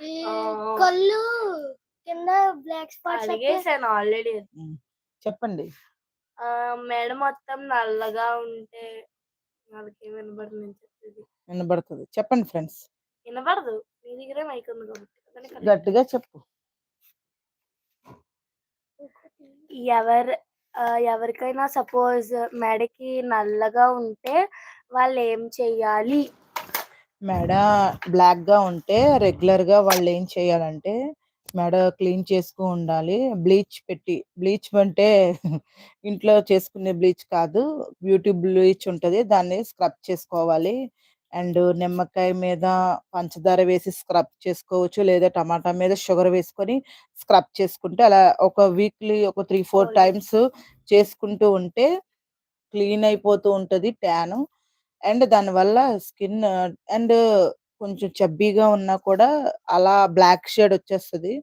ఈ ఆ! కళ్ళు కింద బ్లాక్ స్పాట్స్ వస్తే అడిగేసాను ఆల్రెడీ. హ్మ్. చెప్పండి. మెడ మొత్తం నల్లగా ఉంటే వాళ్ళకేం వినబడదు నేను చెప్పేది. వినబడతది. చెప్పండి ఫ్రెండ్స్. వినబడదు. మీ దగ్గరే మైక్ ఉంది కాబట్టి. అతనే కరెక్ట్. గట్టిగా చెప్పు. ఎవరు ఎవరికైనా సపోజ్ మెడకి నల్లగా ఉంటే వాళ్ళేం చెయ్యాలి? మెడ బ్లాక్‌గా ఉంటే రెగ్యులర్‌గా వాళ్ళేం చేయాలంటే, మెడ క్లీన్ చేస్తూ ఉండాలి. బ్లీచ్ అంటే ఇంట్లో చేసుకునే బ్లీచ్ కాదు. బ్యూటీ బ్లీచ్ ఉంటది. దాన్ని స్క్రబ్ చేసుకోవాలి. అండ్ నిమ్మకాయ మీద పంచదార వేసి స్క్రబ్ చేసుకోవచ్చు. లేదా టమాటా మీద షుగర్ వేసుకొని స్క్రబ్ చేసుకుంటే అలా ఒక వీక్లీ ఒక 3, 4 ఓన్లీ టైమ్స్ చేసుకుంటూ ఉంటే క్లీన్ అయిపోతూ ఉంటది ట్యాను. అండ్ దానివల్ల స్కిన్ అండ్ కొంచెం చబ్బీగా ఉన్నా కూడా అలా బ్లాక్ షేడ్ వచ్చేస్తది.